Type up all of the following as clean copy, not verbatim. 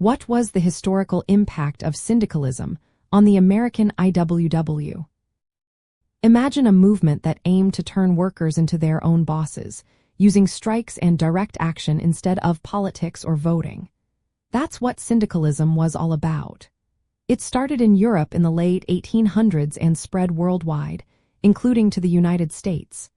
What was the historical impact of syndicalism on the American IWW? Imagine a movement that aimed to turn workers into their own bosses, using strikes and direct action instead of politics or voting. That's what syndicalism was all about. It started in Europe in the late 1800s and spread worldwide, including to the United States.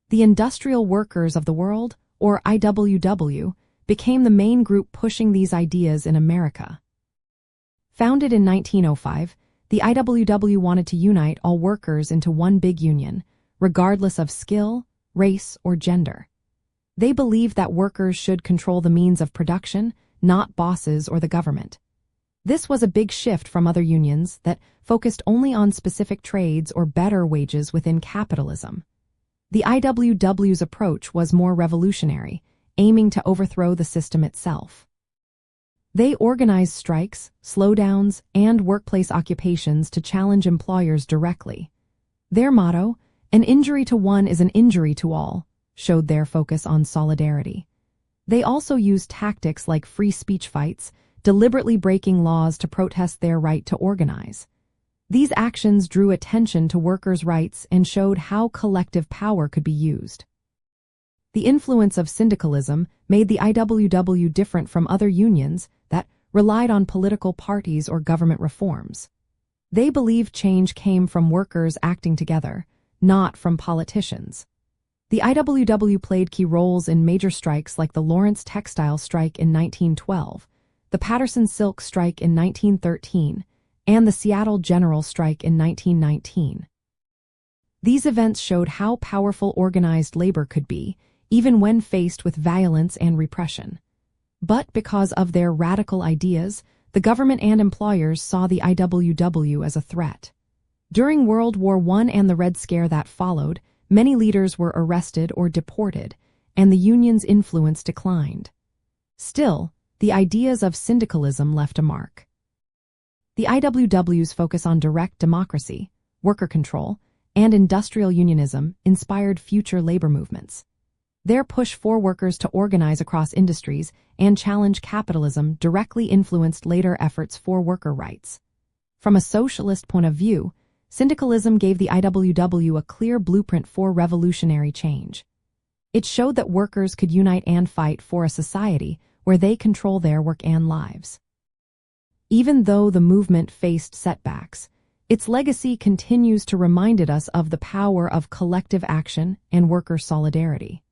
The Industrial Workers of the World, or IWW, became the main group pushing these ideas in America. Founded in 1905, the IWW wanted to unite all workers into one big union, regardless of skill, race, or gender. They believed that workers should control the means of production, not bosses or the government. This was a big shift from other unions that focused only on specific trades or better wages within capitalism. The IWW's approach was more revolutionary, aiming to overthrow the system itself. They organized strikes, slowdowns, and workplace occupations to challenge employers directly. Their motto, "An injury to one is an injury to all," showed their focus on solidarity. They also used tactics like free speech fights, deliberately breaking laws to protest their right to organize. These actions drew attention to workers' rights and showed how collective power could be used. The influence of syndicalism made the IWW different from other unions that relied on political parties or government reforms. They believed change came from workers acting together, not from politicians. The IWW played key roles in major strikes like the Lawrence Textile Strike in 1912, the Patterson Silk Strike in 1913, and the Seattle General Strike in 1919. These events showed how powerful organized labor could be, even when faced with violence and repression. But because of their radical ideas, the government and employers saw the IWW as a threat. During World War I and the Red Scare that followed, many leaders were arrested or deported, and the union's influence declined. Still, the ideas of syndicalism left a mark. The IWW's focus on direct democracy, worker control, and industrial unionism inspired future labor movements. Their push for workers to organize across industries and challenge capitalism directly influenced later efforts for worker rights. From a socialist point of view, syndicalism gave the IWW a clear blueprint for revolutionary change. It showed that workers could unite and fight for a society where they control their work and lives. Even though the movement faced setbacks, its legacy continues to remind us of the power of collective action and worker solidarity.